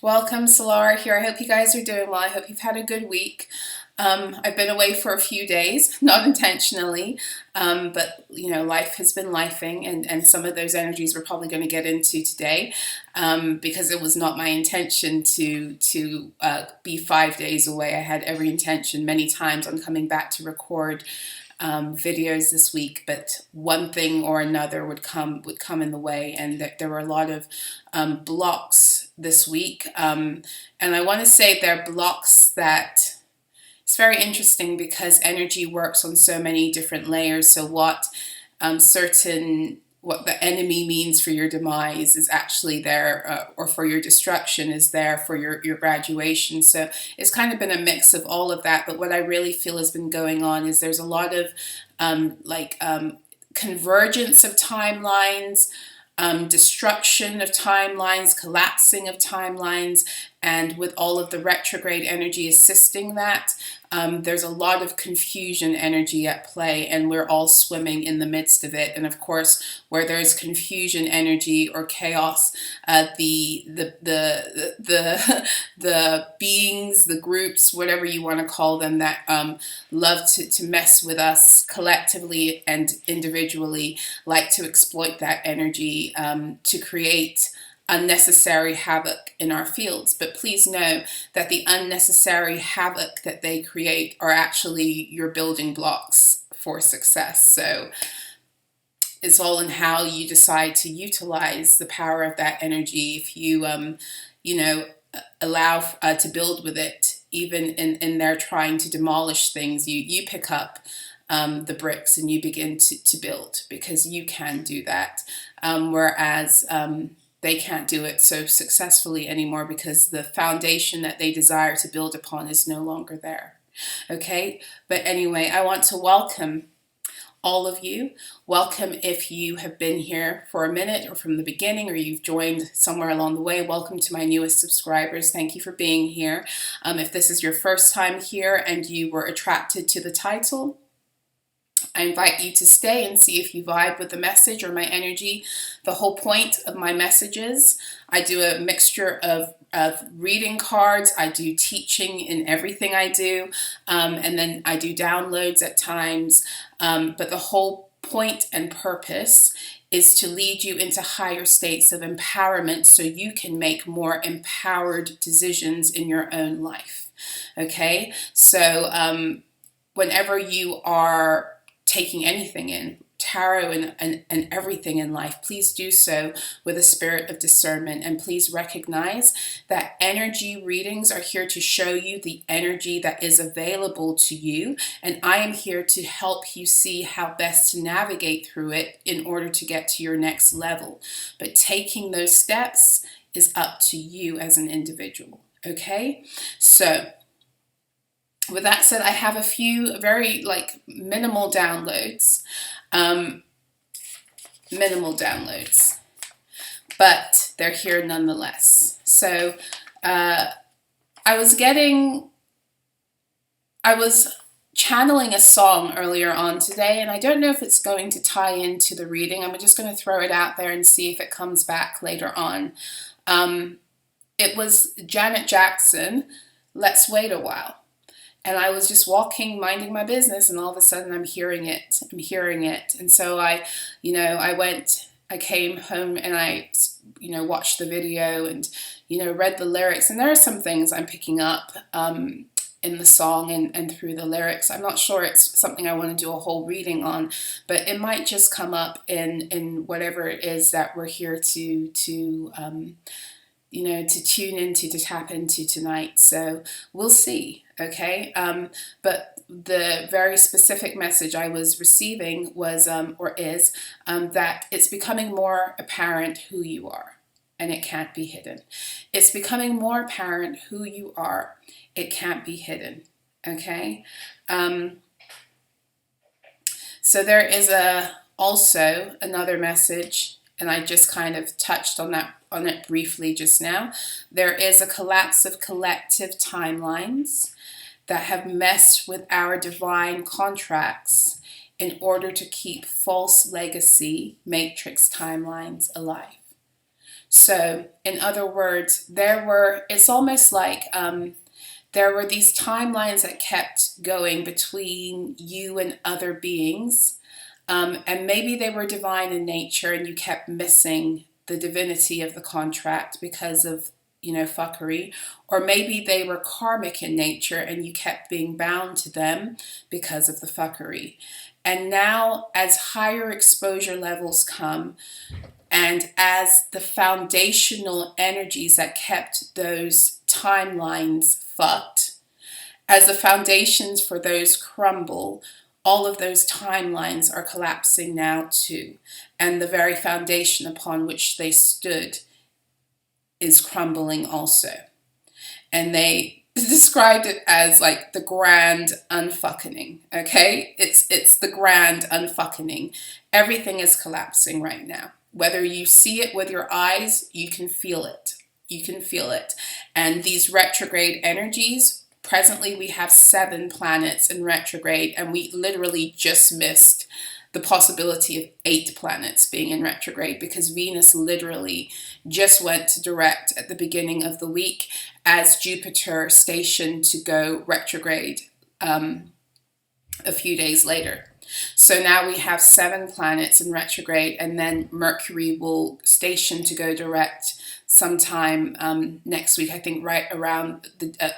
Welcome, So-La-Rah here. I hope you guys are doing well. I hope you've had a good week. I've been away for a few days, not intentionally, but life has been lifing, and some of those energies we're probably going to get into today, because it was not my intention to be 5 days away. I had every intention many times on coming back to record videos this week, but one thing or another would come in the way, and there were a lot of blocks this week, and I want to say they're blocks that it's very interesting because energy works on so many different layers. So what the enemy means for your demise is actually there, or for your destruction is there for your graduation. So it's kind of been a mix of all of that. But what I really feel has been going on is there's a lot of convergence of timelines, destruction of timelines, collapsing of timelines, and with all of the retrograde energy assisting that, there's a lot of confusion energy at play, and we're all swimming in the midst of it. And of course, where there's confusion energy or chaos, the beings, the groups, whatever you want to call them, that love to mess with us collectively and individually, like to exploit that energy to create unnecessary havoc in our fields. But please know that the unnecessary havoc that they create are actually your building blocks for success. So it's all in how you decide to utilize the power of that energy. If you allow to build with it, even in their trying to demolish things, you pick up the bricks and you begin to build, because you can do that, whereas they can't do it so successfully anymore because the foundation that they desire to build upon is no longer there. Okay, but anyway, I want to welcome all of you. Welcome if you have been here for a minute or from the beginning, or you've joined somewhere along the way. Welcome to my newest subscribers. Thank you for being here. If this is your first time here and you were attracted to the title, I invite you to stay and see if you vibe with the message or my energy. The whole point of my messages, I do a mixture of reading cards, I do teaching in everything I do, and then I do downloads at times, but the whole point and purpose is to lead you into higher states of empowerment so you can make more empowered decisions in your own life. Okay, so whenever you are taking anything in, tarot and everything in life, please do so with a spirit of discernment, and please recognize that energy readings are here to show you the energy that is available to you, and I am here to help you see how best to navigate through it in order to get to your next level. But taking those steps is up to you as an individual. Okay, so with that said, I have a few very minimal downloads, but they're here nonetheless. So I was channeling a song earlier on today, and I don't know if it's going to tie into the reading. I'm just going to throw it out there and see if it comes back later on. It was Janet Jackson, Let's Wait a While. And I was just walking, minding my business, and all of a sudden I'm hearing it. And so I came home and I, watched the video and, read the lyrics. And there are some things I'm picking up in the song and through the lyrics. I'm not sure it's something I want to do a whole reading on, but it might just come up in whatever it is that we're here to tune into, to tap into tonight. So we'll see. Okay, but the very specific message I was receiving was, that it's becoming more apparent who you are, and it can't be hidden. It's becoming more apparent who you are. It can't be hidden. Okay, so there is also another message, and I just kind of touched on it briefly just now. There is a collapse of collective timelines that have messed with our divine contracts in order to keep false legacy matrix timelines alive. So, in other words, it's almost like there were these timelines that kept going between you and other beings. And maybe they were divine in nature and you kept missing the divinity of the contract because of, fuckery. Or maybe they were karmic in nature and you kept being bound to them because of the fuckery. And now, as higher exposure levels come, and as the foundational energies that kept those timelines fucked, as the foundations for those crumble, all of those timelines are collapsing now too. And the very foundation upon which they stood is crumbling also. And they described it as like the grand unfucking, okay? It's the grand unfucking. Everything is collapsing right now. Whether you see it with your eyes, you can feel it. You can feel it. And these retrograde energies, presently we have 7 planets in retrograde, and we literally just missed the possibility of 8 planets being in retrograde, because Venus literally just went to direct at the beginning of the week as Jupiter stationed to go retrograde a few days later. So now we have 7 planets in retrograde, and then Mercury will station to go direct sometime next week, I think right around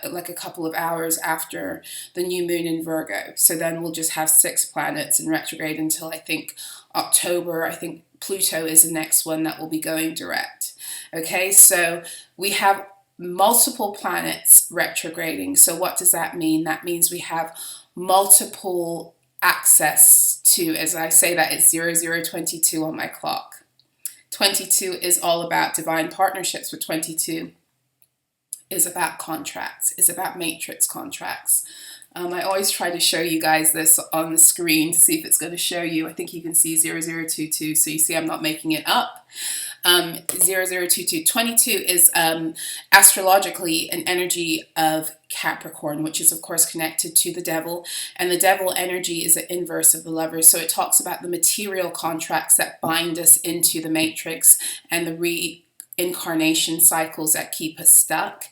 like a couple of hours after the new moon in Virgo. So then we'll just have 6 planets in retrograde until I think October. I think Pluto is the next one that will be going direct. Okay, so we have multiple planets retrograding. So what does that mean? That means we have multiple access to, as I say that, it's 0022 on my clock. 22 is all about divine partnerships, but 22 is about contracts, is about matrix contracts. I always try to show you guys this on the screen to see if it's going to show you. I think you can see 0022, so you see I'm not making it up. 0022. 22 is astrologically an energy of Capricorn, which is of course connected to the devil, and the devil energy is the inverse of the Lovers. So it talks about the material contracts that bind us into the matrix and the reincarnation cycles that keep us stuck,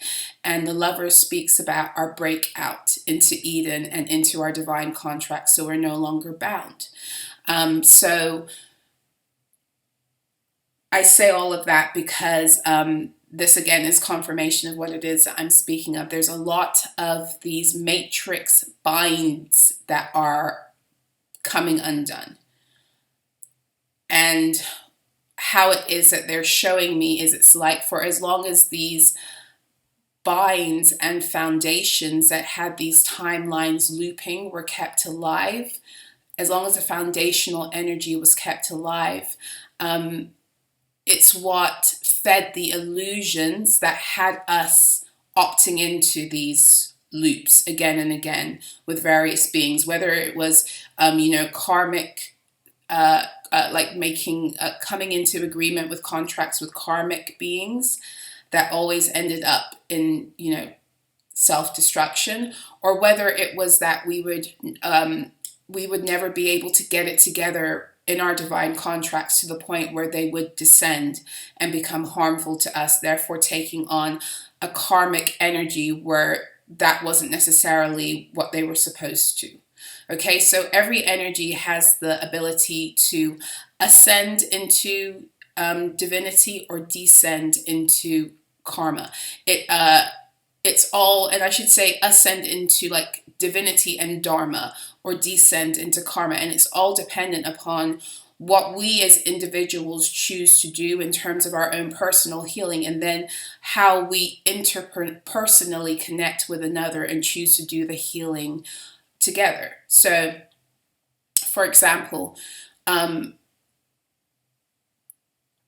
and the Lovers speaks about our breakout into Eden and into our divine contract, so we're no longer bound. So I say all of that because this again is confirmation of what it is that I'm speaking of. There's a lot of these matrix binds that are coming undone. And how it is that they're showing me is it's like for as long as these binds and foundations that had these timelines looping were kept alive, as long as the foundational energy was kept alive, it's what fed the illusions that had us opting into these loops again and again with various beings, whether it was, karmic, like making, coming into agreement with contracts with karmic beings that always ended up in, self-destruction, or whether it was that we would never be able to get it together in our divine contracts to the point where they would descend and become harmful to us, therefore taking on a karmic energy where that wasn't necessarily what they were supposed to. Okay, so every energy has the ability to ascend into divinity or descend into karma. It's all, and I should say ascend into like divinity and dharma, or descend into karma. And it's all dependent upon what we as individuals choose to do in terms of our own personal healing, and then how we interpersonally connect with another and choose to do the healing together. So, for example,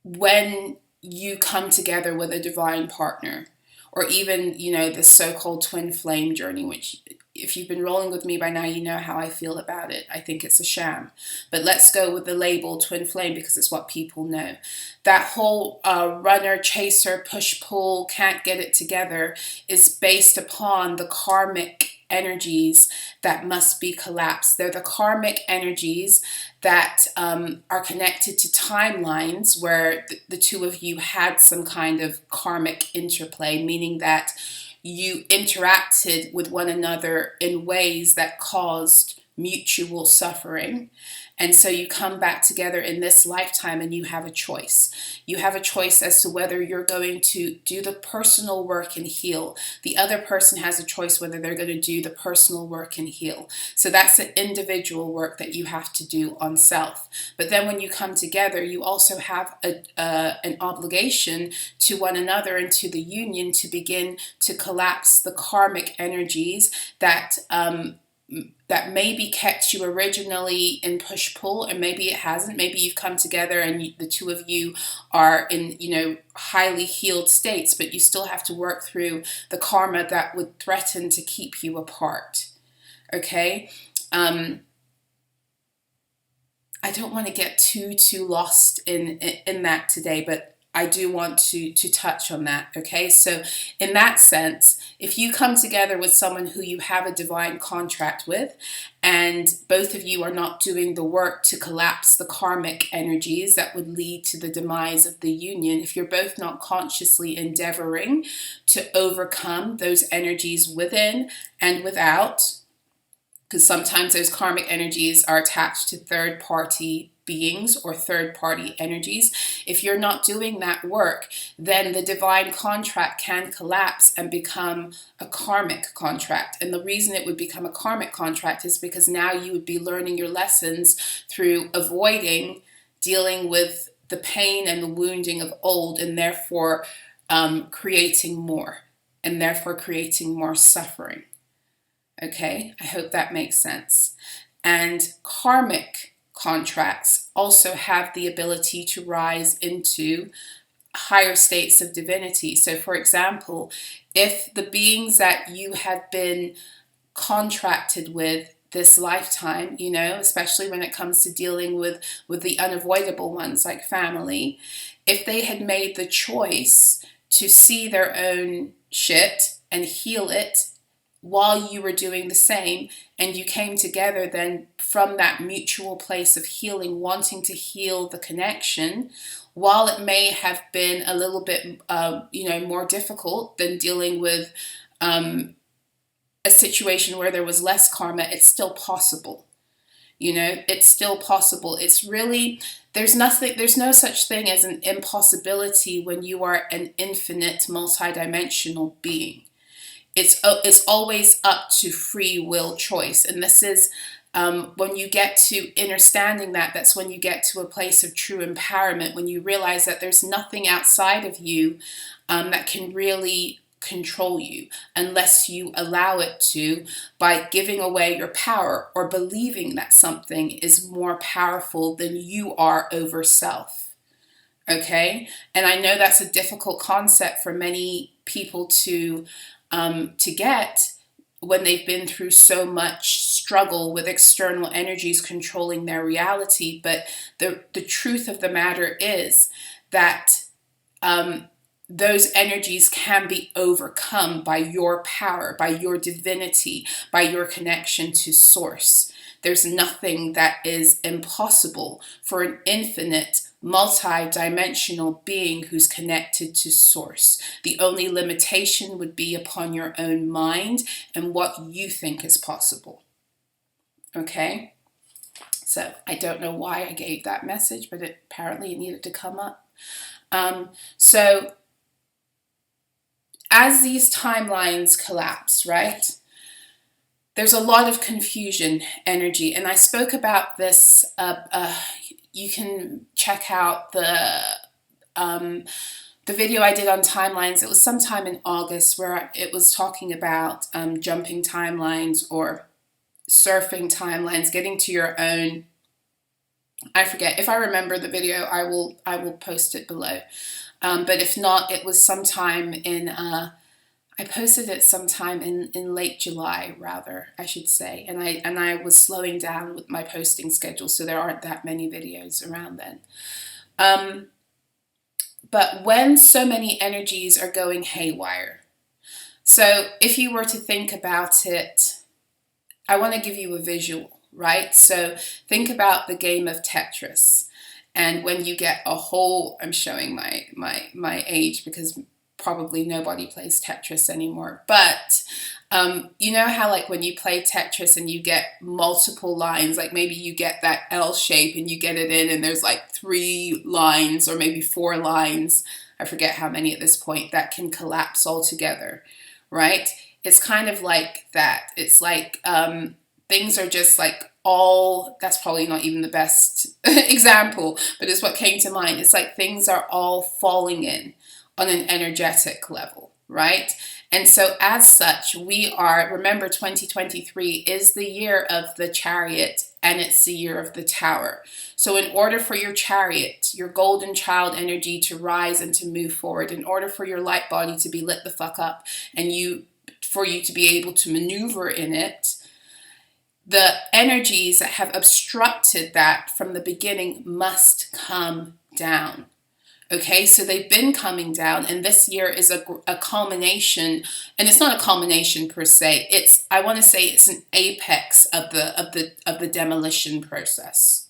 when you come together with a divine partner, or even, the so-called twin flame journey, which if you've been rolling with me by now, you know how I feel about it. I think it's a sham. But let's go with the label twin flame because it's what people know. That whole runner, chaser, push-pull, can't get it together is based upon the karmic energies that must be collapsed. They're the karmic energies that are connected to timelines where the two of you had some kind of karmic interplay, meaning that you interacted with one another in ways that caused mutual suffering. And so you come back together in this lifetime and you have a choice. You have a choice as to whether you're going to do the personal work and heal. The other person has a choice whether they're going to do the personal work and heal. So that's the individual work that you have to do on self. But then when you come together, you also have an obligation to one another and to the union to begin to collapse the karmic energies that maybe kept you originally in push-pull, and maybe it hasn't. Maybe you've come together and the two of you are in, highly healed states, but you still have to work through the karma that would threaten to keep you apart. Okay? I don't want to get too lost in that today, but I do want to touch on that, okay? So in that sense, if you come together with someone who you have a divine contract with, and both of you are not doing the work to collapse the karmic energies that would lead to the demise of the union, if you're both not consciously endeavoring to overcome those energies within and without, because sometimes those karmic energies are attached to third-party beings or third-party energies. If you're not doing that work, then the divine contract can collapse and become a karmic contract. And the reason it would become a karmic contract is because now you would be learning your lessons through avoiding dealing with the pain and the wounding of old, and therefore creating more, and therefore creating more suffering. Okay, I hope that makes sense. And karmic contracts also have the ability to rise into higher states of divinity. So for example, if the beings that you have been contracted with this lifetime, especially when it comes to dealing with the unavoidable ones like family, if they had made the choice to see their own shit and heal it while you were doing the same, and you came together then from that mutual place of healing, wanting to heal the connection, while it may have been a little bit more difficult than dealing with a situation where there was less karma, it's still possible. It's still possible. It's really, there's no such thing as an impossibility when you are an infinite multidimensional being. It's always up to free will choice. And this is when you get to understanding that's when you get to a place of true empowerment, when you realize that there's nothing outside of you that can really control you unless you allow it to, by giving away your power or believing that something is more powerful than you are over self. Okay? And I know that's a difficult concept for many people to get when they've been through so much struggle with external energies controlling their reality. But the truth of the matter is that those energies can be overcome by your power, by your divinity, by your connection to source. There's nothing that is impossible for an infinite, multi-dimensional being who's connected to source. The only limitation would be upon your own mind and what you think is possible. Okay? So I don't know why I gave that message, but apparently it needed to come up. So as these timelines collapse, right? There's a lot of confusion energy, and I spoke about this. You can check out the video I did on timelines. It was sometime in August where it was talking about jumping timelines or surfing timelines, getting to your own. I forget. If I remember the video, I will post it below. But if not, it was sometime in. I posted it sometime in late July, rather, I should say. And I was slowing down with my posting schedule, so there aren't that many videos around then. But when so many energies are going haywire, So if you were to think about it, I want to give you a visual, right? So think about the game of Tetris. And when you get a whole, I'm showing my age because probably nobody plays Tetris anymore. But you know how like when you play Tetris and you get multiple lines, like maybe you get that L shape and you get it in and there's like 3 lines or maybe 4 lines, I forget how many at this point, that can collapse all together, right? It's kind of like that. It's like things are just like all, that's probably not even the best example, but it's what came to mind. It's like things are all falling in on an energetic level, right? And so as such, we are, remember 2023 is the year of the Chariot and it's the year of the Tower. So in order for your Chariot, your golden child energy to rise and to move forward, in order for your light body to be lit the fuck up and for you to be able to maneuver in it, the energies that have obstructed that from the beginning must come down. Okay, so they've been coming down, and this year is a culmination, and it's not a culmination per se. It's, I want to say it's an apex of the demolition process.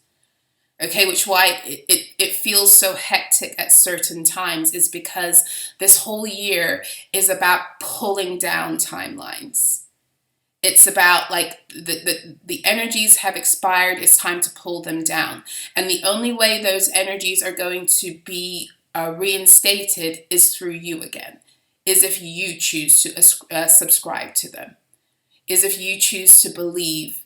Okay, which why it feels so hectic at certain times is because this whole year is about pulling down timelines. It's about like the energies have expired. It's time to pull them down. And the only way those energies are going to be reinstated is through you again, is if you choose to subscribe to them, is if you choose to believe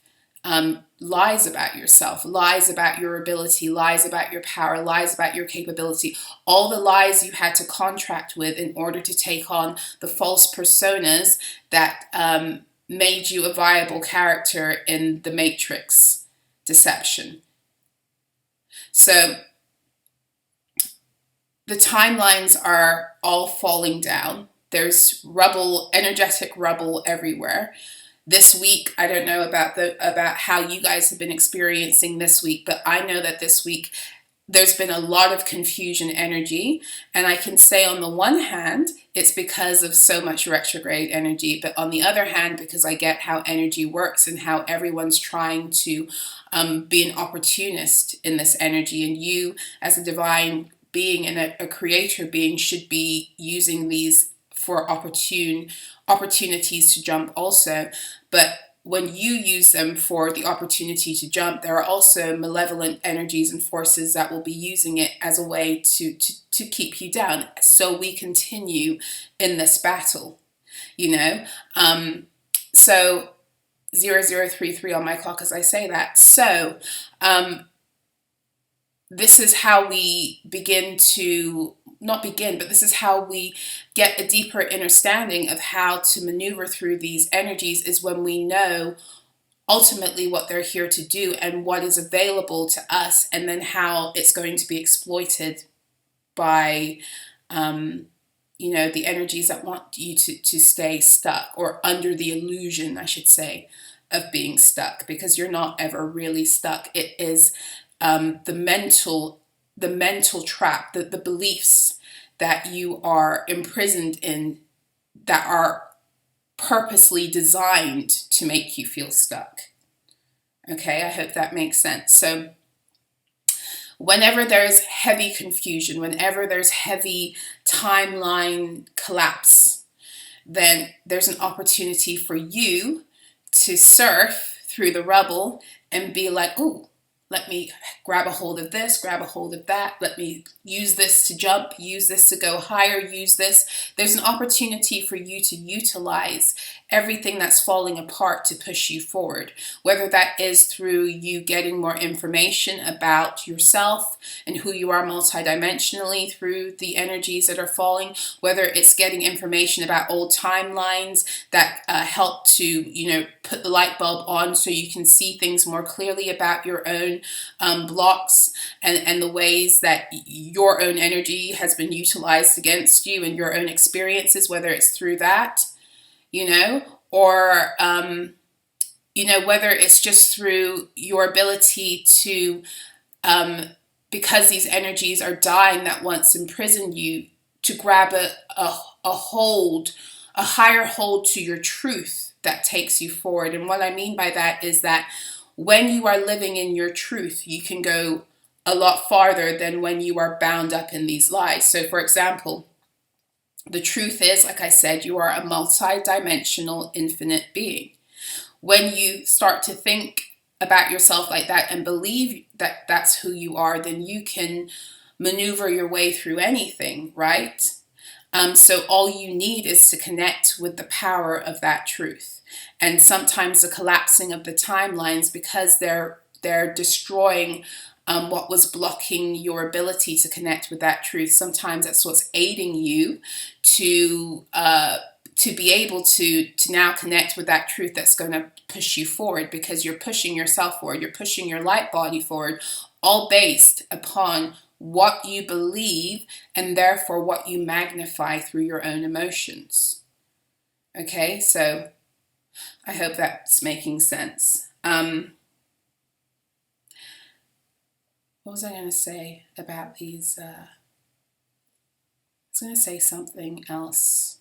lies about yourself, lies about your ability, lies about your power, lies about your capability, all the lies you had to contract with in order to take on the false personas that made you a viable character in the Matrix deception. So the timelines are all falling down. There's rubble, energetic rubble everywhere. This week, I don't know about how you guys have been experiencing this week, but I know that this week there's been a lot of confusion energy, and I can say on the one hand it's because of so much retrograde energy, but on the other hand, because I get how energy works and how everyone's trying to be an opportunist in this energy, and you as a divine being and a creator being should be using these for opportunities to jump also. But when you use them for the opportunity to jump, there are also malevolent energies and forces that will be using it as a way to keep you down. So we continue in this battle, you know. So 0033 on my clock as I say that. So this is how we begin to, not begin, but this is how we get a deeper understanding of how to maneuver through these energies, is when we know ultimately what they're here to do and what is available to us, and then how it's going to be exploited by, you know, the energies that want you to stay stuck, or under the illusion, I should say, of being stuck, because you're not ever really stuck. It is the mental trap, the beliefs that you are imprisoned in that are purposely designed to make you feel stuck. Okay, I hope that makes sense. So whenever there's heavy confusion, whenever there's heavy timeline collapse, then there's an opportunity for you to surf through the rubble and be like, oh, let me grab a hold of this, grab a hold of that. Let me use this to jump, use this to go higher, use this. There's an opportunity for you to utilize everything that's falling apart to push you forward, whether that is through you getting more information about yourself and who you are multidimensionally through the energies that are falling, whether it's getting information about old timelines that help to, you know, put the light bulb on so you can see things more clearly about your own blocks and the ways that your own energy has been utilized against you and your own experiences, whether it's through that, you know, or, you know, whether it's just through your ability to, because these energies are dying that once imprisoned you, to grab a hold a higher hold to your truth that takes you forward. And what I mean by that is that when you are living in your truth, you can go a lot farther than when you are bound up in these lies. So for example, the truth is, like I said, you are a multi-dimensional infinite being. When you start to think about yourself like that and believe that that's who you are, then you can maneuver your way through anything, right? So all you need is to connect with the power of that truth. And sometimes the collapsing of the timelines, because they're destroying what was blocking your ability to connect with that truth. Sometimes that's what's aiding you to be able to now connect with that truth that's going to push you forward, because you're pushing yourself forward, you're pushing your light body forward, all based upon what you believe and therefore what you magnify through your own emotions. Okay, so I hope that's making sense. What was I going to say about these? I was going to say something else.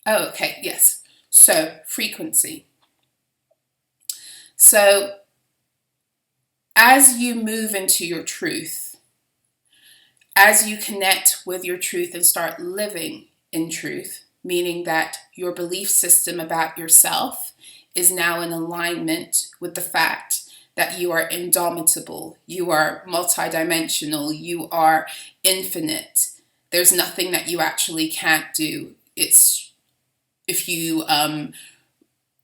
Oh, okay, yes. So, frequency. So, as you move into your truth, as you connect with your truth and start living in truth, meaning that your belief system about yourself is now in alignment with the fact that you are indomitable, you are multidimensional, you are infinite. There's nothing that you actually can't do. It's if you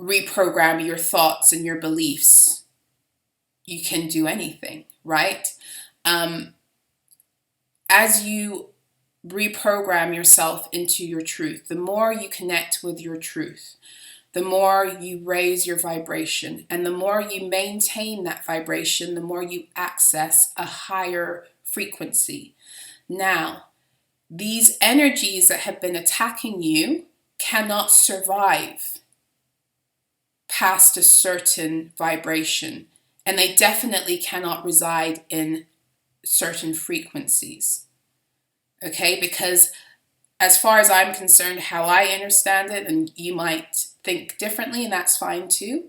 reprogram your thoughts and your beliefs, you can do anything, right? As you reprogram yourself into your truth, the more you connect with your truth, the more you raise your vibration, and the more you maintain that vibration, the more you access a higher frequency. Now, these energies that have been attacking you cannot survive past a certain vibration, and they definitely cannot reside in certain frequencies. Okay, because as far as I'm concerned, how I understand it, and you might think differently, and that's fine too,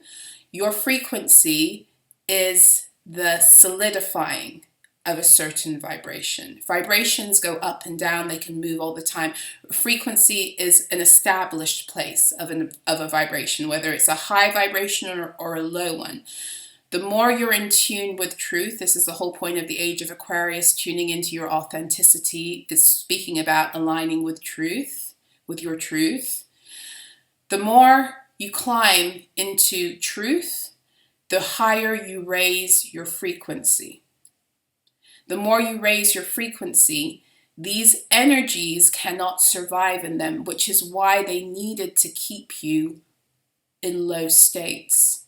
your frequency is the solidifying of a certain vibration. Vibrations go up and down, they can move all the time. Frequency is an established place of a vibration, whether it's a high vibration or a low one. The more you're in tune with truth, this is the whole point of the age of Aquarius, tuning into your authenticity, is speaking about aligning with truth, with your truth. The more you climb into truth, the higher you raise your frequency. The more you raise your frequency, these energies cannot survive in them, which is why they needed to keep you in low states.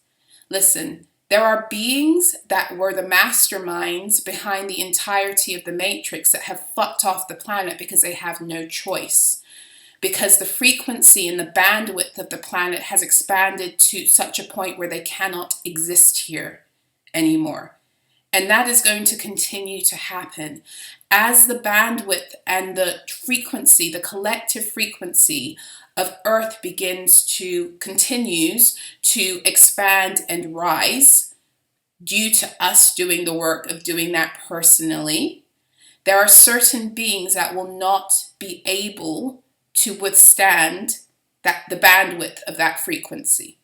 Listen, there are beings that were the masterminds behind the entirety of the matrix that have fucked off the planet because they have no choice. Because the frequency and the bandwidth of the planet has expanded to such a point where they cannot exist here anymore. And that is going to continue to happen. As the bandwidth and the frequency, the collective frequency of Earth continues to expand and rise due to us doing the work of doing that personally, there are certain beings that will not be able to withstand the bandwidth of that frequency.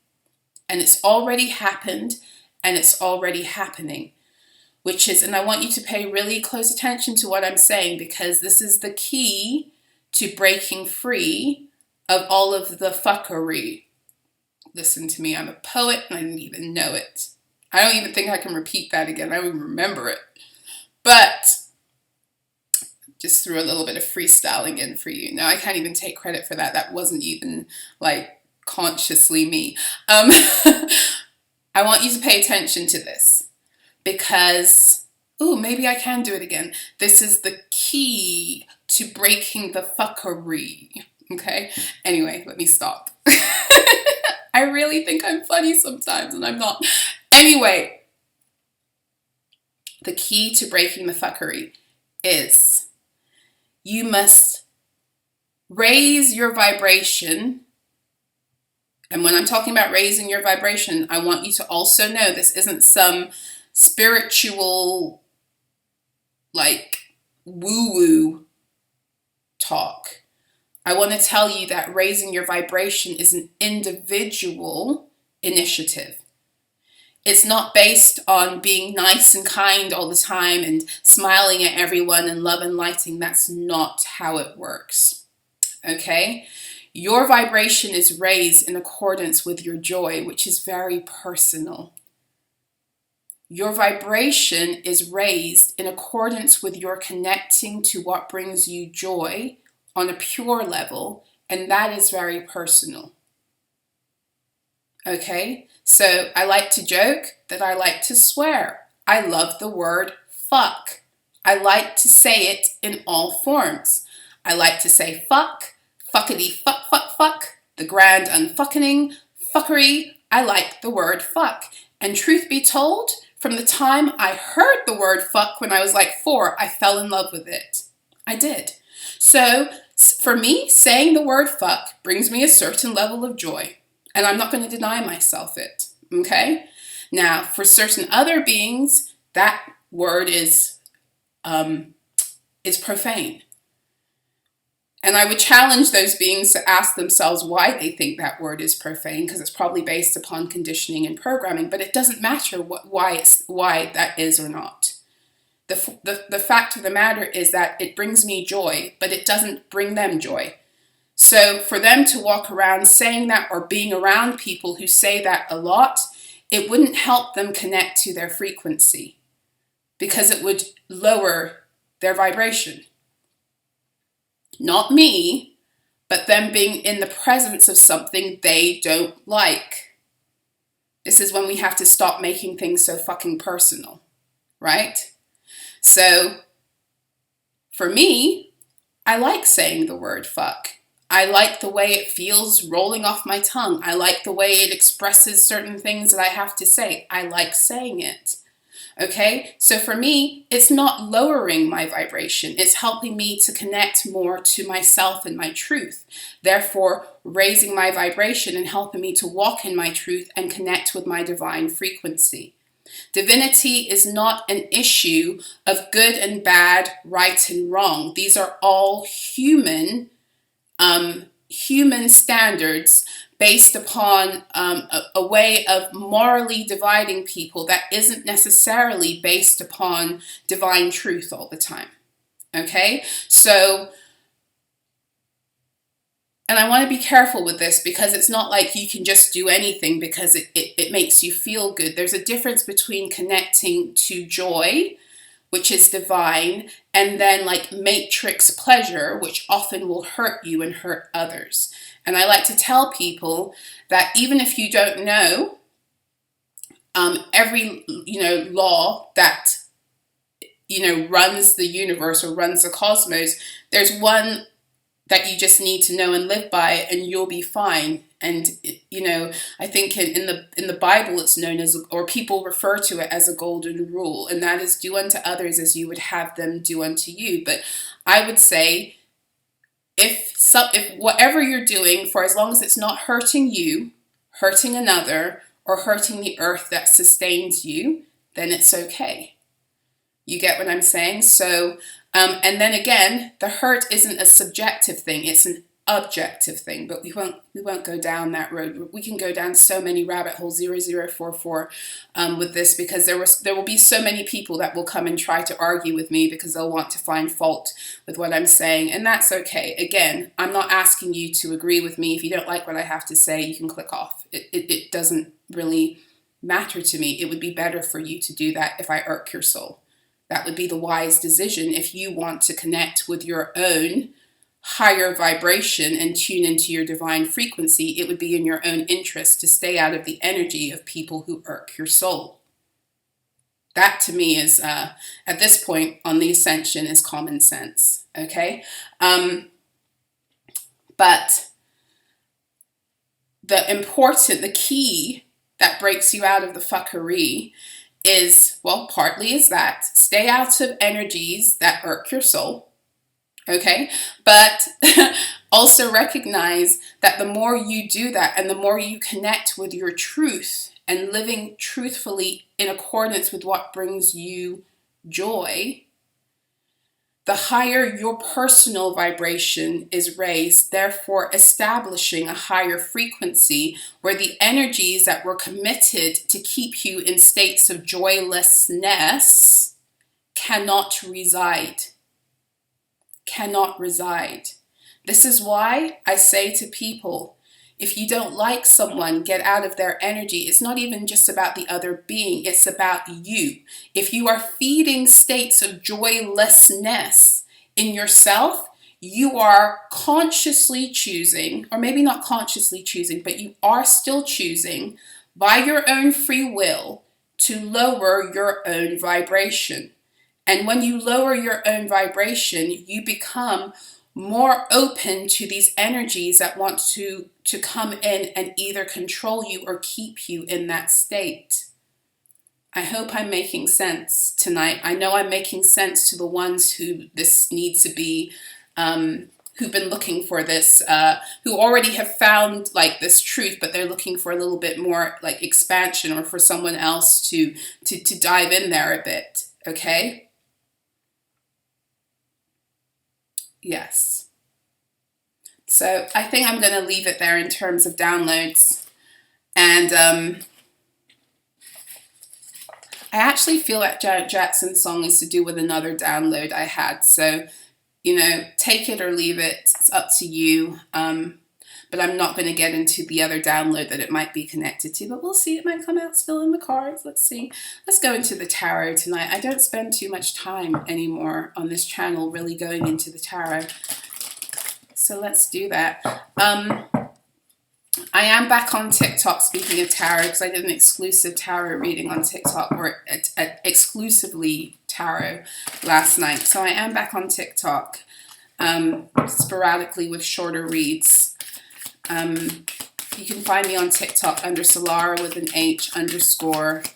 And it's already happened, and it's already happening. Which is, and I want you to pay really close attention to what I'm saying, because this is the key to breaking free of all of the fuckery. Listen to me, I'm a poet and I didn't even know it. I don't even think I can repeat that again. I don't even remember it. But just threw a little bit of freestyling in for you. Now I can't even take credit for that. That wasn't even like consciously me. I want you to pay attention to this. Because, maybe I can do it again. This is the key to breaking the fuckery, okay? Anyway, let me stop. I really think I'm funny sometimes, and I'm not. Anyway, the key to breaking the fuckery is you must raise your vibration. And when I'm talking about raising your vibration, I want you to also know this isn't some spiritual, like, woo-woo talk. I want to tell you that raising your vibration is an individual initiative. It's not based on being nice and kind all the time and smiling at everyone and love and lighting. That's not how it works. Okay? Your vibration is raised in accordance with your joy, which is very personal. Your vibration is raised in accordance with your connecting to what brings you joy on a pure level, and that is very personal. Okay? So I like to joke that I like to swear. I love the word fuck. I like to say it in all forms. I like to say fuck, fuckity fuck, fuck, fuck, the grand unfuckening, fuckery. I like the word fuck. And truth be told, from the time I heard the word fuck when I was like 4, I fell in love with it. I did. So for me, saying the word fuck brings me a certain level of joy. And I'm not going to deny myself it. Okay? Now, for certain other beings, that word is profane. And I would challenge those beings to ask themselves why they think that word is profane, because it's probably based upon conditioning and programming, but it doesn't matter why that is or not. The fact of the matter is that it brings me joy, but it doesn't bring them joy. So for them to walk around saying that or being around people who say that a lot, it wouldn't help them connect to their frequency because it would lower their vibration. Not me, but them being in the presence of something they don't like. This is when we have to stop making things so fucking personal, right? So for me, I like saying the word fuck. I like the way it feels rolling off my tongue. I like the way it expresses certain things that I have to say. I like saying it. Okay? So for me, it's not lowering my vibration. It's helping me to connect more to myself and my truth. Therefore, raising my vibration and helping me to walk in my truth and connect with my divine frequency. Divinity is not an issue of good and bad, right and wrong. These are all human standards based upon a way of morally dividing people that isn't necessarily based upon divine truth all the time. Okay? So, and I want to be careful with this because it's not like you can just do anything because it makes you feel good. There's a difference between connecting to joy, which is divine, and then like matrix pleasure, which often will hurt you and hurt others. And I like to tell people that even if you don't know every law that runs the universe or runs the cosmos, there's one that you just need to know and live by, and you'll be fine. And I think in the Bible it's known as, or people refer to it as, a golden rule, and that is do unto others as you would have them do unto you. But I would say if whatever you're doing, for as long as it's not hurting you, hurting another, or hurting the earth that sustains you, then it's okay. You get what I'm saying? So, and then again, the hurt isn't a subjective thing; it's an objective thing. But we won't go down that road. We can go down so many rabbit holes, 0044, with this, because there will be so many people that will come and try to argue with me because they'll want to find fault with what I'm saying, and that's okay. Again, I'm not asking you to agree with me. If you don't like what I have to say, you can click off. It doesn't really matter to me. It would be better for you to do that if I irk your soul. That would be the wise decision if you want to connect with your own higher vibration and tune into your divine frequency. It would be in your own interest to stay out of the energy of people who irk your soul. That to me is, at this point on the ascension, is common sense. Okay? But the key that breaks you out of the fuckery is, well, partly is that. Stay out of energies that irk your soul. Okay, but also recognize that the more you do that and the more you connect with your truth and living truthfully in accordance with what brings you joy, the higher your personal vibration is raised, therefore establishing a higher frequency where the energies that were committed to keep you in states of joylessness cannot reside. Cannot reside. This is why I say to people, if you don't like someone, get out of their energy. It's not even just about the other being, it's about you. If you are feeding states of joylessness in yourself, you are consciously choosing, or maybe not consciously choosing, but you are still choosing by your own free will to lower your own vibration. And when you lower your own vibration, you become more open to these energies that want to come in and either control you or keep you in that state. I hope I'm making sense tonight. I know I'm making sense to the ones who this needs to be, who've been looking for this, who already have found like this truth, but they're looking for a little bit more like expansion, or for someone else to dive in there a bit. Okay? Yes. So I think I'm going to leave it there in terms of downloads. And I actually feel that Janet Jackson's song is to do with another download I had. So, you know, take it or leave it. It's up to you. But I'm not going to get into the other download that it might be connected to. But we'll see. It might come out still in the cards. Let's see. Let's go into the tarot tonight. I don't spend too much time anymore on this channel really going into the tarot. So let's do that. I am back on TikTok, speaking of tarot, because I did an exclusive tarot reading on TikTok, or exclusively tarot last night. So I am back on TikTok, sporadically with shorter reads. You can find me on TikTok under So-La-Rah with an H _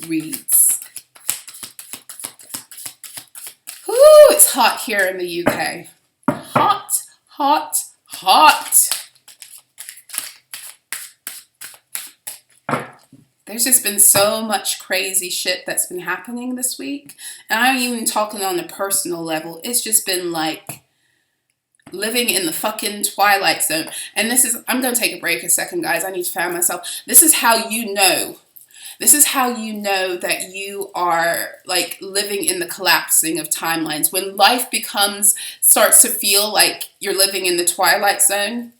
reads. Whoo, it's hot here in the UK. Hot, hot, hot. There's just been so much crazy shit that's been happening this week. And I'm even talking on a personal level. It's just been like living in the fucking twilight zone. And this is, I'm going to take a break a second, guys. I need to find myself. This is how you know. This is how you know that you are like living in the collapsing of timelines. When life starts to feel like you're living in the twilight zone,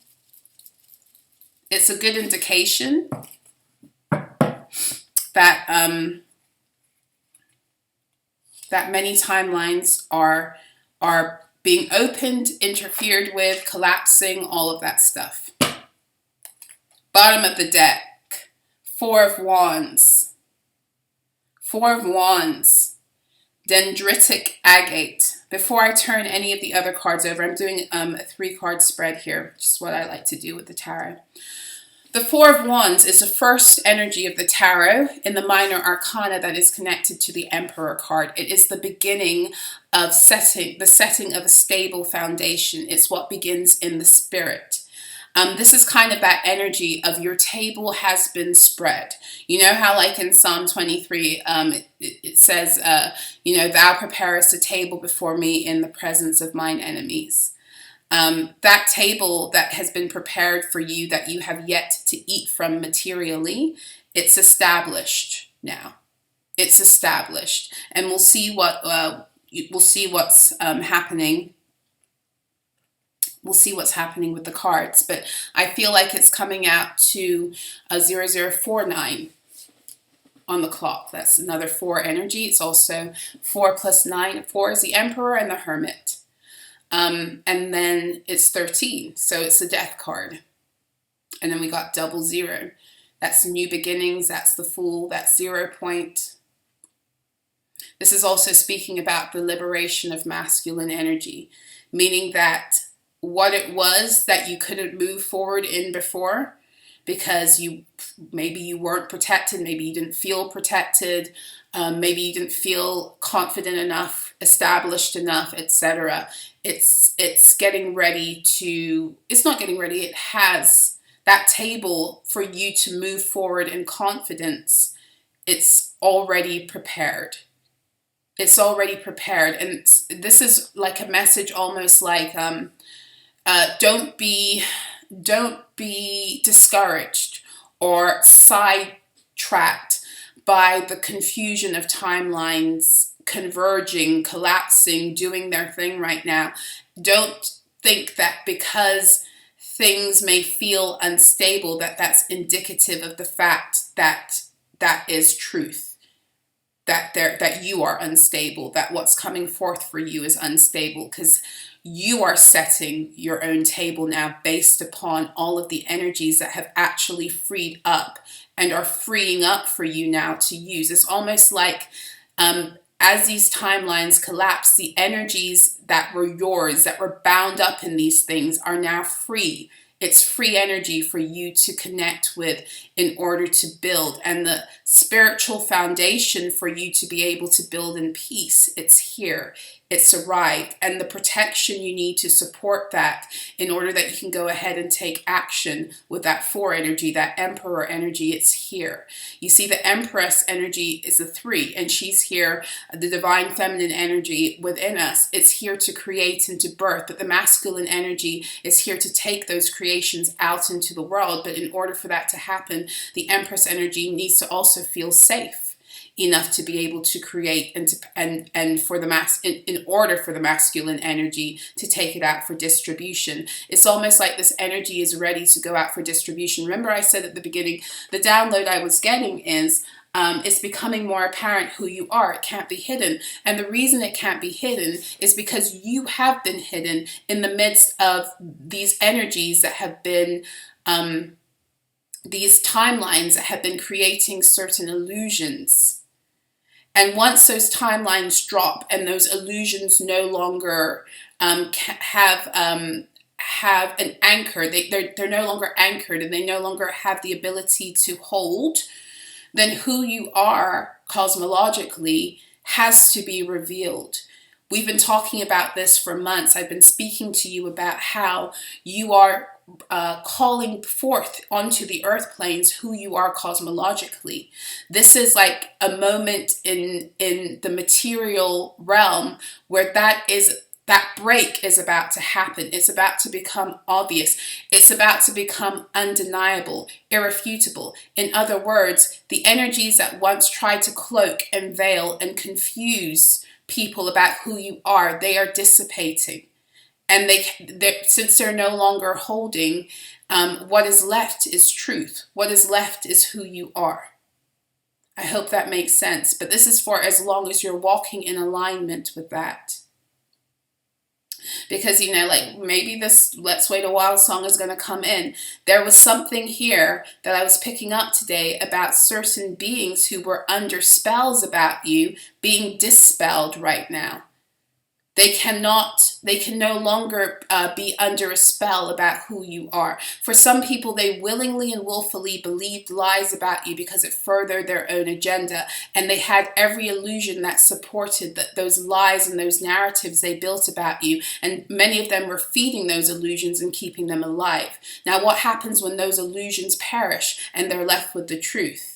it's a good indication that that many timelines are being opened, interfered with, collapsing, all of that stuff. Bottom of the deck, Four of Wands. Four of Wands, dendritic agate. Before I turn any of the other cards over, I'm doing a 3-card spread here, which is what I like to do with the tarot. The Four of Wands is the first energy of the tarot in the minor arcana that is connected to the Emperor card. It is the beginning of the setting of a stable foundation. It's what begins in the spirit. This is kind of that energy of your table has been spread. You know how like in Psalm 23, it says, you know, thou preparest a table before me in the presence of mine enemies. That table that has been prepared for you that you have yet to eat from materially, it's established now. It's established, and we'll see what's happening. We'll see what's happening with the cards, but I feel like it's coming out to a 0049 on the clock. That's another 4 energy. It's also 4 plus 9. 4 is the Emperor and the Hermit. And then it's 13, so it's the Death card. And then we got 00. That's new beginnings, that's the Fool, that's 0 point. This is also speaking about the liberation of masculine energy, meaning that what it was that you couldn't move forward in before, because maybe you weren't protected, maybe you didn't feel protected, maybe you didn't feel confident enough, established enough, etc. It's getting ready to, it's not getting ready, it has that table for you to move forward in confidence. It's already prepared. It's already prepared. And this is like a message almost like, don't be discouraged or sidetracked by the confusion of timelines converging, collapsing, doing their thing right now. Don't think that because things may feel unstable, that's indicative of the fact that that is truth. That you are unstable, that what's coming forth for you is unstable, because you are setting your own table now based upon all of the energies that have actually freed up and are freeing up for you now to use. It's almost like as these timelines collapse, the energies that were yours, that were bound up in these things, are now free. It's free energy for you to connect with in order to build. And the spiritual foundation for you to be able to build in peace, it's here. It's arrived. And the protection you need to support that in order that you can go ahead and take action with that 4 energy, that Emperor energy, it's here. You see, the Empress energy is a 3, and she's here, the divine feminine energy within us. It's here to create and to birth, but the masculine energy is here to take those creations out into the world. But in order for that to happen, the Empress energy needs to also feel safe enough to be able to create and for the in order for the masculine energy to take it out for distribution. It's almost like this energy is ready to go out for distribution. Remember, I said at the beginning, the download I was getting is it's becoming more apparent who you are. It can't be hidden. And the reason it can't be hidden is because you have been hidden in the midst of these energies that have been these timelines that have been creating certain illusions. And once those timelines drop and those illusions no longer have an anchor, they're no longer anchored, and they no longer have the ability to hold, then who you are cosmologically has to be revealed. We've been talking about this for months. I've been speaking to you about how you are calling forth onto the earth planes who you are cosmologically. This is like a moment in the material realm where that break is about to happen. It's about to become obvious. It's about to become undeniable, irrefutable. In other words, the energies that once tried to cloak and veil and confuse people about who you are, they are dissipating. And since they're no longer holding, what is left is truth. What is left is who you are. I hope that makes sense. But this is for as long as you're walking in alignment with that. Because, like maybe this Let's Wait a While song is going to come in. There was something here that I was picking up today about certain beings who were under spells about you being dispelled right now. They can no longer be under a spell about who you are. For some people, they willingly and willfully believed lies about you because it furthered their own agenda. And they had every illusion that supported those lies and those narratives they built about you. And many of them were feeding those illusions and keeping them alive. Now, what happens when those illusions perish and they're left with the truth?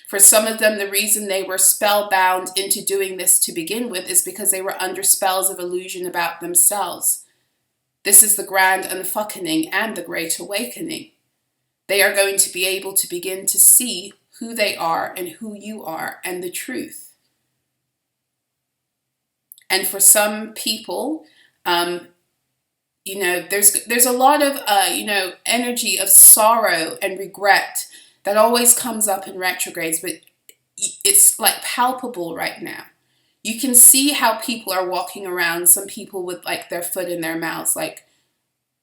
For some of them, the reason they were spellbound into doing this to begin with is because they were under spells of illusion about themselves. This is the grand unfucking and the great awakening. They are going to be able to begin to see who they are and who you are and the truth. And for some people, there's a lot of, energy of sorrow and regret that always comes up in retrogrades, but it's like palpable right now. You can see how people are walking around, some people with like their foot in their mouths, like,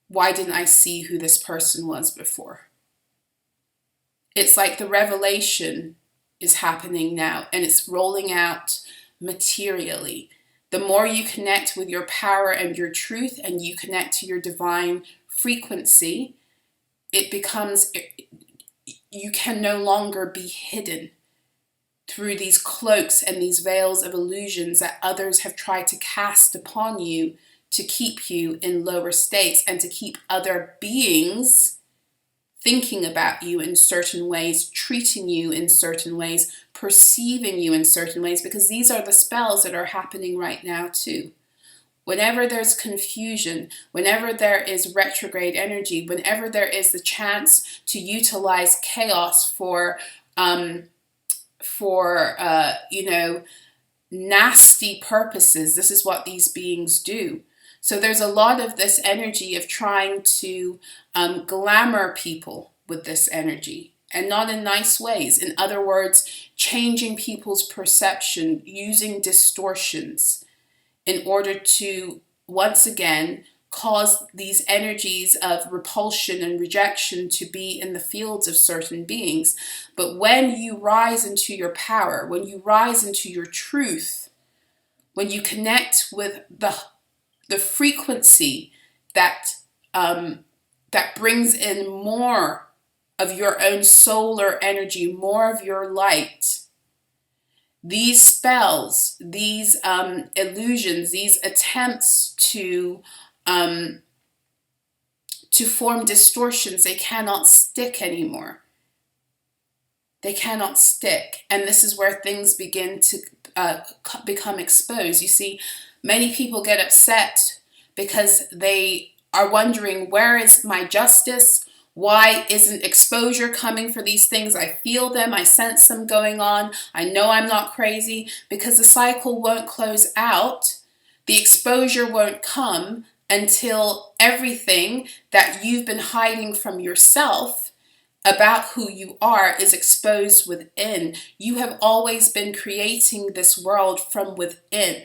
why didn't I see who this person was before? It's like the revelation is happening now, and it's rolling out materially. The more you connect with your power and your truth, and you connect to your divine frequency, it becomes, you can no longer be hidden through these cloaks and these veils of illusions that others have tried to cast upon you to keep you in lower states and to keep other beings thinking about you in certain ways, treating you in certain ways, perceiving you in certain ways, because these are the spells that are happening right now too. Whenever there's confusion, whenever there is retrograde energy, whenever there is the chance to utilize chaos for nasty purposes, this is what these beings do. So there's a lot of this energy of trying to glamour people with this energy, and not in nice ways. In other words, changing people's perception, using distortions in order to, once again, cause these energies of repulsion and rejection to be in the fields of certain beings. But when you rise into your power, when you rise into your truth, when you connect with the frequency that that brings in more of your own solar energy, more of your light, these spells, these illusions, these attempts to form distortions, they cannot stick anymore. They cannot stick. And this is where things begin to become exposed. You see, many people get upset because they are wondering, where is my justice? Why isn't exposure coming for these things? I feel them. I sense them going on. I know I'm not crazy, because the cycle won't close out. The exposure won't come until everything that you've been hiding from yourself about who you are is exposed within. You have always been creating this world from within.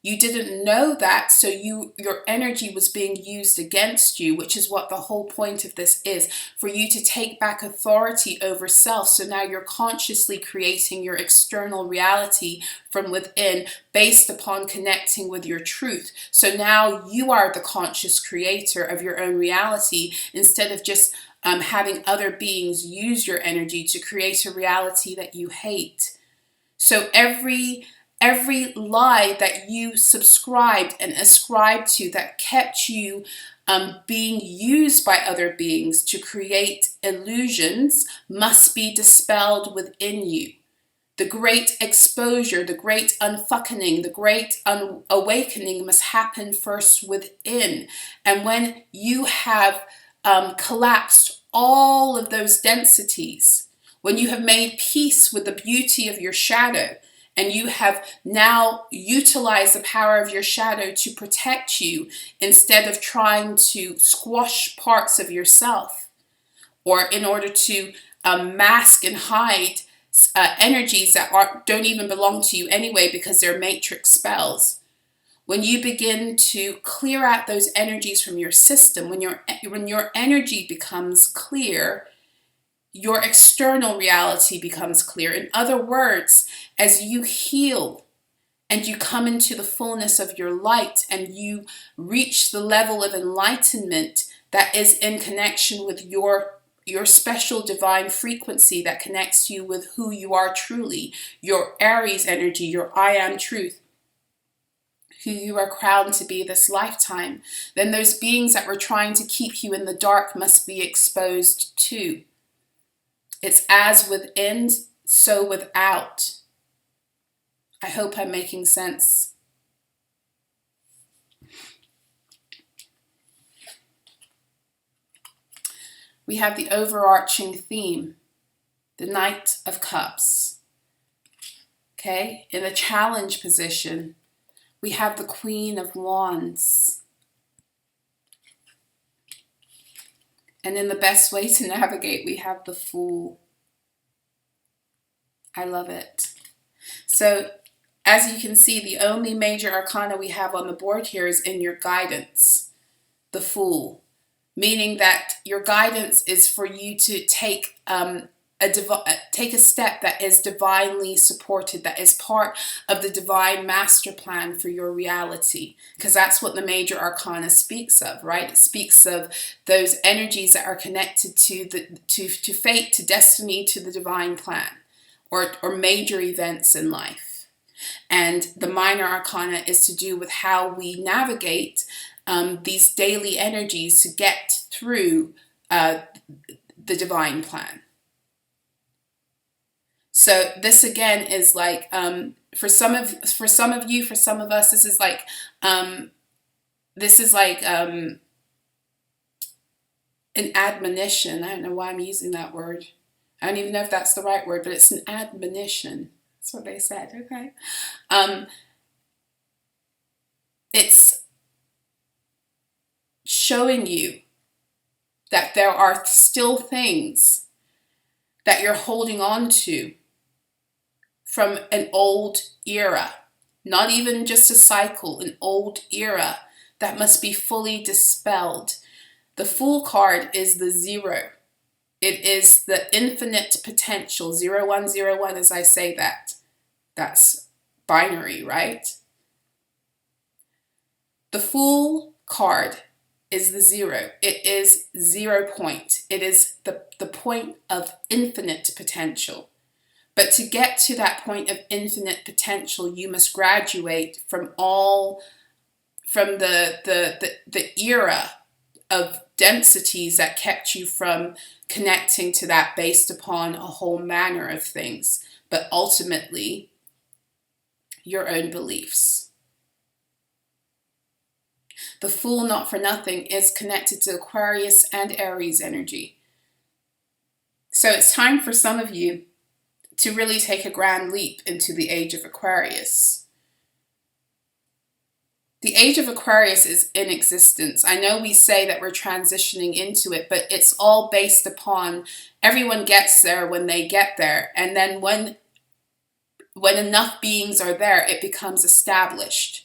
You didn't know that, so your energy was being used against you, which is what the whole point of this is, for you to take back authority over self. So now you're consciously creating your external reality from within based upon connecting with your truth. So now you are the conscious creator of your own reality, instead of just having other beings use your energy to create a reality that you hate. So every lie that you subscribed and ascribed to that kept you being used by other beings to create illusions must be dispelled within you. The great exposure, the great unfuckening, the great awakening must happen first within. And when you have collapsed all of those densities, when you have made peace with the beauty of your shadow, and you have now utilized the power of your shadow to protect you instead of trying to squash parts of yourself, or in order to mask and hide energies that don't even belong to you anyway because they're matrix spells. When you begin to clear out those energies from your system, when your energy becomes clear, your external reality becomes clear. In other words, as you heal and you come into the fullness of your light and you reach the level of enlightenment that is in connection with your special divine frequency that connects you with who you are truly, your Aries energy, your I am truth, who you are crowned to be this lifetime, then those beings that were trying to keep you in the dark must be exposed too. It's as within, so without. I hope I'm making sense. We have the overarching theme, the Knight of Cups. Okay, in the challenge position, we have the Queen of Wands. And in the best way to navigate, we have the Fool. I love it. So, as you can see, the only major arcana we have on the board here is in your guidance, the Fool. Meaning that your guidance is for you to take a take a step that is divinely supported, that is part of the divine master plan for your reality, because that's what the major arcana speaks of, right? It speaks of those energies that are connected to fate, to destiny, to the divine plan, or major events in life. And the minor arcana is to do with how we navigate these daily energies to get through the divine plan. So this again is like for some of you, for some of us, this is like an admonition. I don't know why I'm using that word. I don't even know if that's the right word, but it's an admonition. That's what they said. Okay. It's showing you that there are still things that you're holding on to from an old era, not even just a cycle, an old era that must be fully dispelled. The Fool card is the 0. It is the infinite potential, 0101, as I say that. That's binary, right? The Fool card is the 0. It is 0 point. It is the point of infinite potential. But to get to that point of infinite potential, you must graduate from the era of densities that kept you from connecting to that based upon a whole manner of things, but ultimately your own beliefs. The Fool, not for nothing, is connected to Aquarius and Aries energy. So it's time for some of you to really take a grand leap into the age of Aquarius. The age of Aquarius is in existence. I know we say that we're transitioning into it, but it's all based upon everyone gets there when they get there. And then when enough beings are there, it becomes established.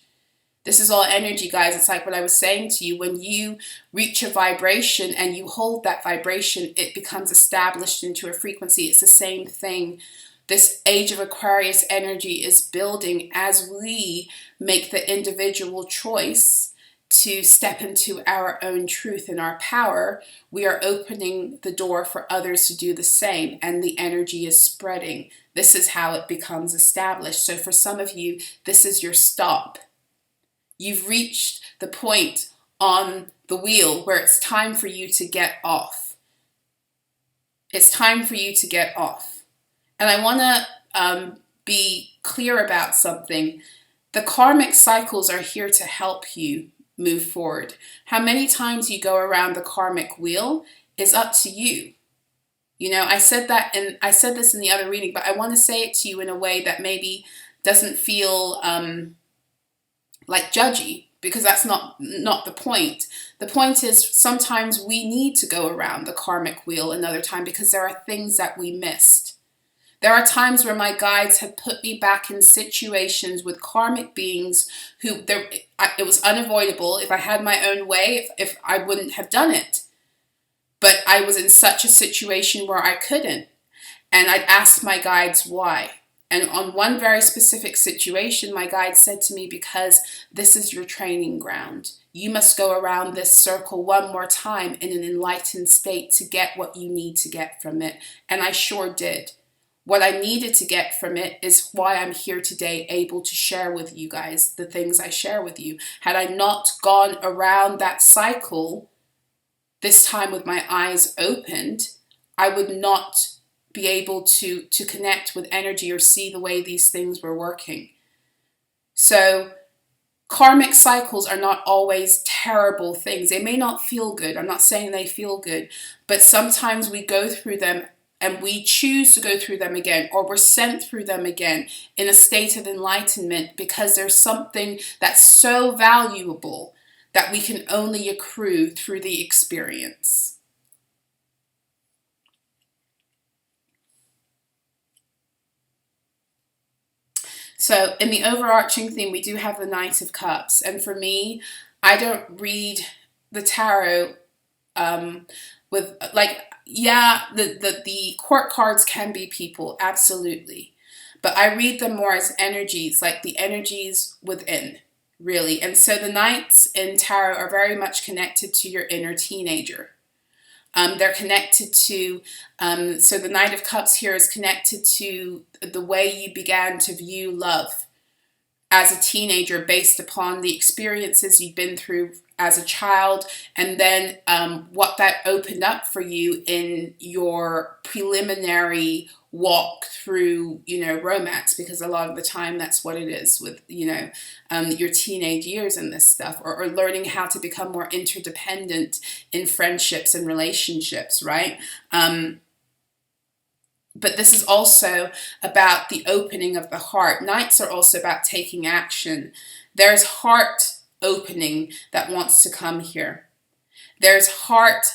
This is all energy, guys. It's like what I was saying to you. When you reach a vibration and you hold that vibration, it becomes established into a frequency. It's the same thing. This age of Aquarius energy is building as we make the individual choice to step into our own truth and our power. We are opening the door for others to do the same, and the energy is spreading. This is how it becomes established. So for some of you, this is your stop. You've reached the point on the wheel where it's time for you to get off. It's time for you to get off. And I want to be clear about something. The karmic cycles are here to help you move forward. How many times you go around the karmic wheel is up to you. You know, I said this in the other reading, but I want to say it to you in a way that maybe doesn't feel like judgy, because that's not the point. The point is sometimes we need to go around the karmic wheel another time because there are things that we missed. There are times where my guides have put me back in situations with karmic beings who it was unavoidable. If I had my own way, if I wouldn't have done it. But I was in such a situation where I couldn't. And I'd ask my guides why. And on one very specific situation, my guide said to me, because this is your training ground. You must go around this circle one more time in an enlightened state to get what you need to get from it. And I sure did. What I needed to get from it is why I'm here today, able to share with you guys the things I share with you. Had I not gone around that cycle, this time with my eyes opened, I would not be able to connect with energy or see the way these things were working. So karmic cycles are not always terrible things. They may not feel good. I'm not saying they feel good, but sometimes we go through them and we choose to go through them again, or we're sent through them again in a state of enlightenment because there's something that's so valuable that we can only accrue through the experience. So in the overarching theme, we do have the Knight of Cups. And for me, I don't read the tarot with like, yeah, the court cards can be people, absolutely. But I read them more as energies, like the energies within, really. And so the knights in tarot are very much connected to your inner teenager. They're connected to, so the Knight of Cups here is connected to the way you began to view love as a teenager based upon the experiences you've been through as a child, and then what that opened up for you in your preliminary walk through, romance, because a lot of the time that's what it is with, your teenage years and this stuff, or learning how to become more interdependent in friendships and relationships, right? But this is also about the opening of the heart. Knights are also about taking action. There's heart opening that wants to come here. There's heart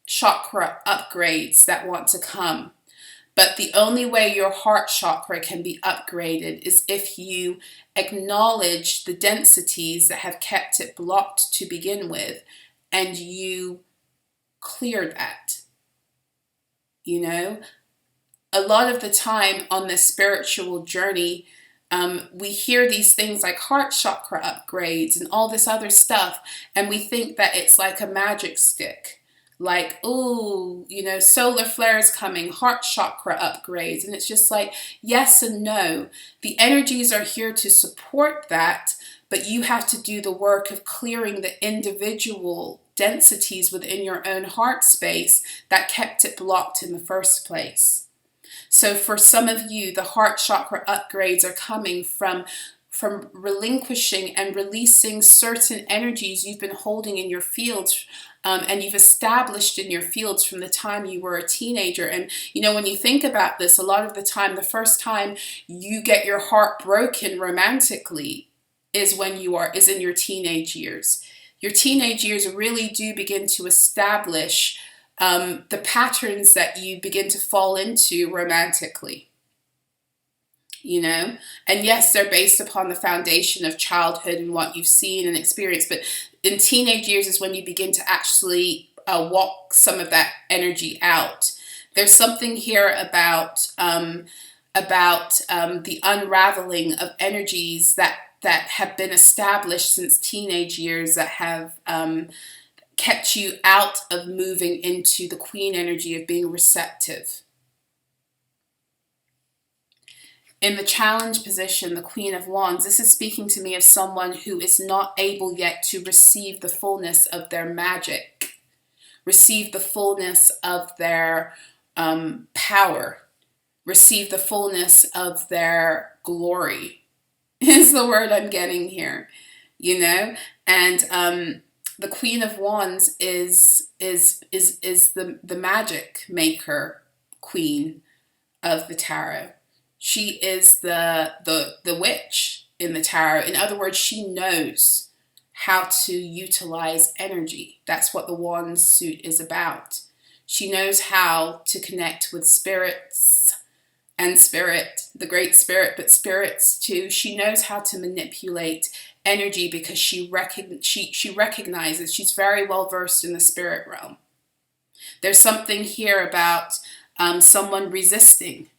chakra upgrades that want to come. But the only way your heart chakra can be upgraded is if you acknowledge the densities that have kept it blocked to begin with, and you clear that. A lot of the time on this spiritual journey, we hear these things like heart chakra upgrades and all this other stuff, and we think that it's like a magic stick. Like, oh, solar flares coming, heart chakra upgrades. And it's just like, yes and no. The energies are here to support that, but you have to do the work of clearing the individual densities within your own heart space that kept it blocked in the first place. So for some of you, the heart chakra upgrades are coming from relinquishing and releasing certain energies you've been holding in your fields, and you've established in your fields from the time you were a teenager. And when you think about this, a lot of the time, the first time you get your heart broken romantically is in your teenage years. Your teenage years really do begin to establish the patterns that you begin to fall into romantically, and yes, they're based upon the foundation of childhood and what you've seen and experienced, but in teenage years is when you begin to actually walk some of that energy out. There's something here about the unraveling of energies that have been established since teenage years that have kept you out of moving into the queen energy of being receptive. In the challenge position, the Queen of Wands, this is speaking to me of someone who is not able yet to receive the fullness of their magic, receive the fullness of their power, receive the fullness of their glory, is the word I'm getting here, and the Queen of Wands is the magic maker queen of the tarot. She is the witch in the tarot. In other words, she knows how to utilize energy. That's what the Wands suit is about. She knows how to connect with spirits and spirit, the great spirit, but spirits too. She knows how to manipulate energy because she recognizes, she's very well versed in the spirit realm. There's something here about someone resisting,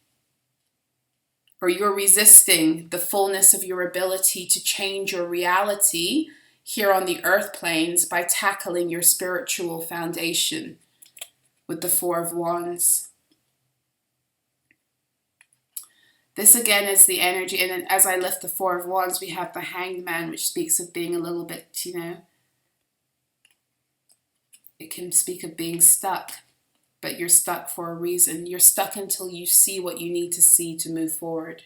or you're resisting the fullness of your ability to change your reality here on the earth planes by tackling your spiritual foundation with the Four of Wands. This again is the energy, and then as I lift the Four of Wands, we have the Hanged Man, which speaks of being a little bit, it can speak of being stuck. But you're stuck for a reason. You're stuck until you see what you need to see to move forward.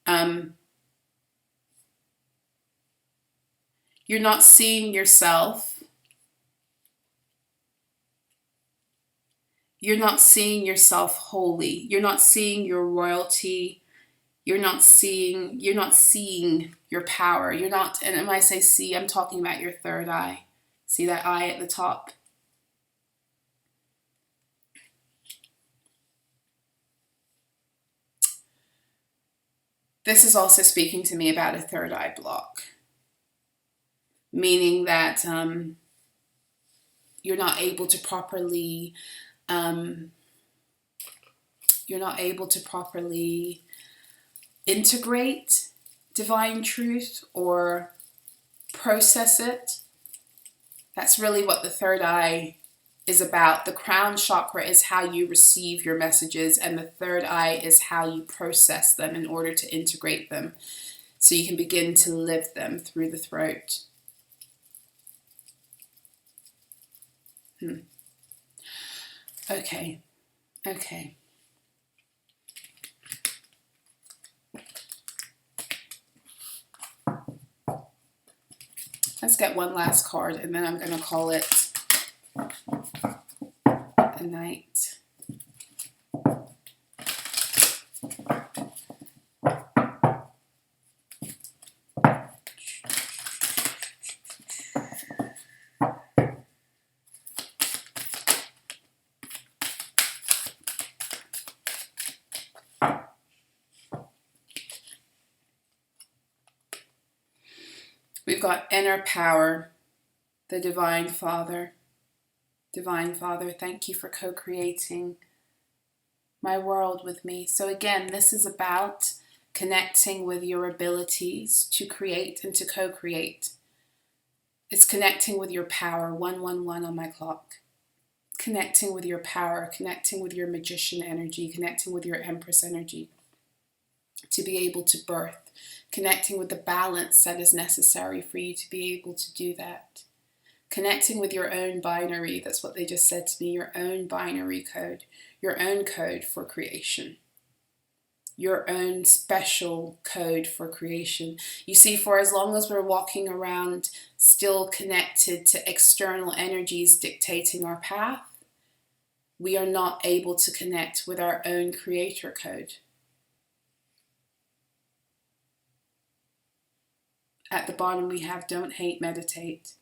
You're not seeing yourself. You're not seeing yourself wholly. You're not seeing your royalty. You're not seeing your power. You're not, and when I say see, I'm talking about your third eye. See that eye at the top? This is also speaking to me about a third eye block, meaning that you're not able to properly integrate divine truth or process it. That's really what the third eye is about. The crown chakra is how you receive your messages, and the third eye is how you process them in order to integrate them, so you can begin to live them through the throat. Okay. Let's get one last card, and then I'm going to call it a night. We've got inner power, the Divine Father. Divine Father, thank you for co-creating my world with me. So again, this is about connecting with your abilities to create and to co-create. It's connecting with your power, 111 on my clock. Connecting with your power, connecting with your magician energy, connecting with your empress energy to be able to birth. Connecting with the balance that is necessary for you to be able to do that. Connecting with your own binary, that's what they just said to me, your own binary code, your own code for creation. Your own special code for creation. You see, for as long as we're walking around still connected to external energies dictating our path, we are not able to connect with our own creator code. At the bottom we have don't hate, meditate.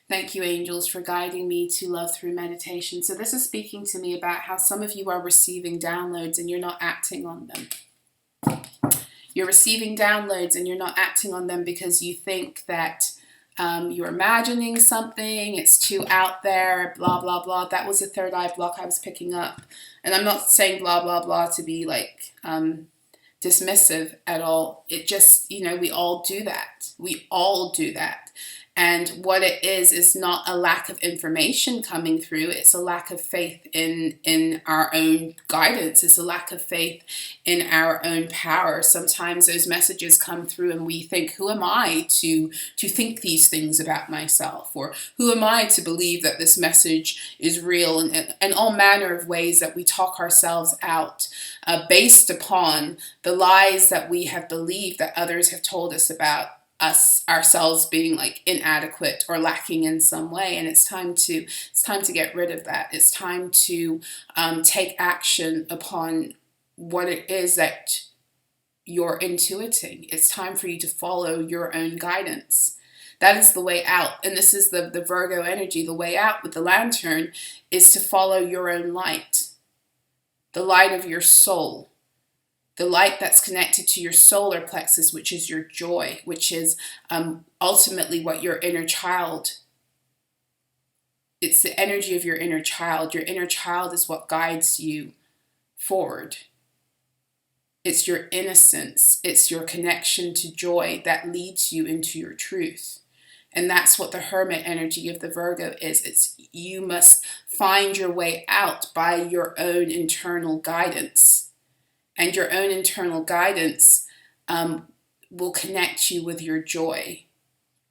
Thank you, angels, for guiding me to love through meditation. So this is speaking to me about how some of you are receiving downloads and you're not acting on them. You're receiving downloads and you're not acting on them because you think that you're imagining something, it's too out there, blah, blah, blah. That was the third eye block I was picking up. And I'm not saying blah, blah, blah to be like dismissive at all. It just, we all do that. We all do that. And what it is not a lack of information coming through. It's a lack of faith in our own guidance. It's a lack of faith in our own power. Sometimes those messages come through and we think, who am I to think these things about myself? Or who am I to believe that this message is real? And all manner of ways that we talk ourselves out based upon the lies that we have believed that others have told us about ourselves being like inadequate or lacking in some way. And it's time to get rid of that. It's time to take action upon what it is that you're intuiting. It's time for you to follow your own guidance. That is the way out. And this is the Virgo energy. The way out with the lantern is to follow your own light, the light of your soul. The light that's connected to your solar plexus, which is your joy, which is ultimately what your inner child, it's the energy of your inner child. Your inner child is what guides you forward. It's your innocence. It's your connection to joy that leads you into your truth. And that's what the hermit energy of the Virgo is. It's you must find your way out by your own internal guidance. And your own internal guidance will connect you with your joy.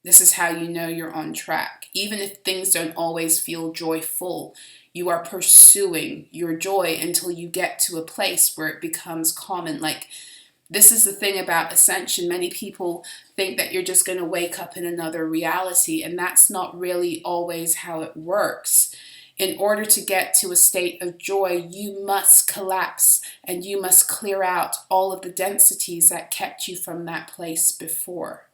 This is how you know you're on track. Even if things don't always feel joyful, you are pursuing your joy until you get to a place where it becomes common. Like, this is the thing about ascension. Many people think that you're just going to wake up in another reality, and that's not really always how it works. In order to get to a state of joy, you must collapse and you must clear out all of the densities that kept you from that place before.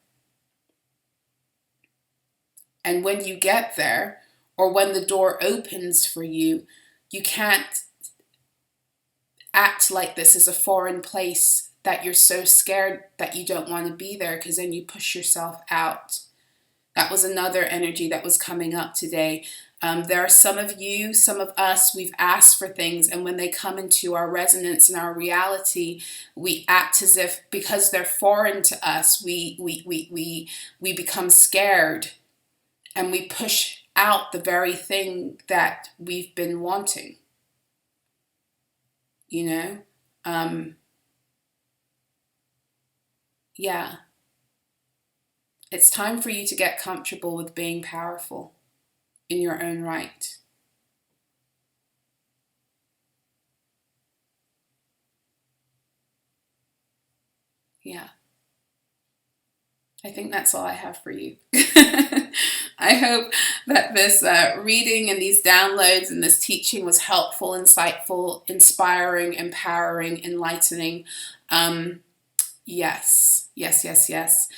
And when you get there, or when the door opens for you, you can't act like this is a foreign place that you're so scared that you don't want to be there, because then you push yourself out. That was another energy that was coming up today. There are some of you, some of us, we've asked for things, and when they come into our resonance and our reality, we act as if, because they're foreign to us, we become scared, and we push out the very thing that we've been wanting. You know? Yeah. It's time for you to get comfortable with being powerful in your own right. Yeah. I think that's all I have for you. I hope that this reading and these downloads and this teaching was helpful, insightful, inspiring, empowering, enlightening. Yes, yes, yes, yes.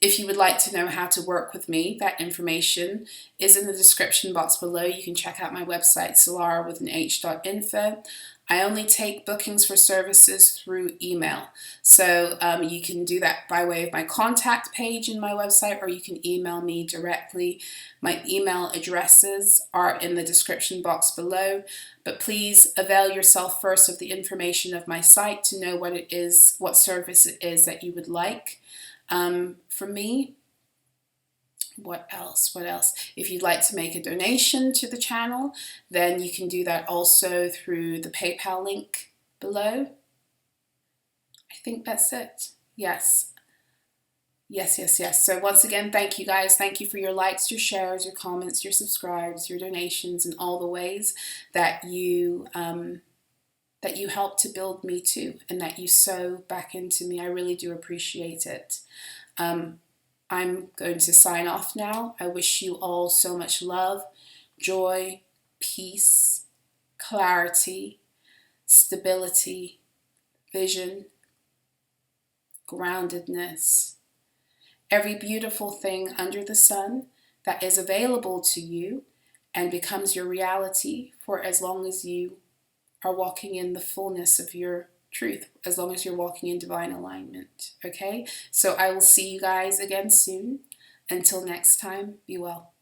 If you would like to know how to work with me, that information is in the description box below. You can check out my website, So-La-Rah with an H.info. I only take bookings for services through email. So you can do that by way of my contact page in my website, or you can email me directly. My email addresses are in the description box below, but please avail yourself first of the information of my site to know what it is, what service it is that you would like from me. What else? What else? If you'd like to make a donation to the channel, then you can do that also through the PayPal link below. I think that's it. Yes. Yes, yes, yes. So once again, thank you guys. Thank you for your likes, your shares, your comments, your subscribes, your donations, and all the ways that you help to build me too, and that you sow back into me. I really do appreciate it. I'm going to sign off now. I wish you all so much love, joy, peace, clarity, stability, vision, groundedness, every beautiful thing under the sun that is available to you and becomes your reality for as long as you are walking in the fullness of your truth, as long as you're walking in divine alignment. Okay? So I will see you guys again soon. Until next time, be well.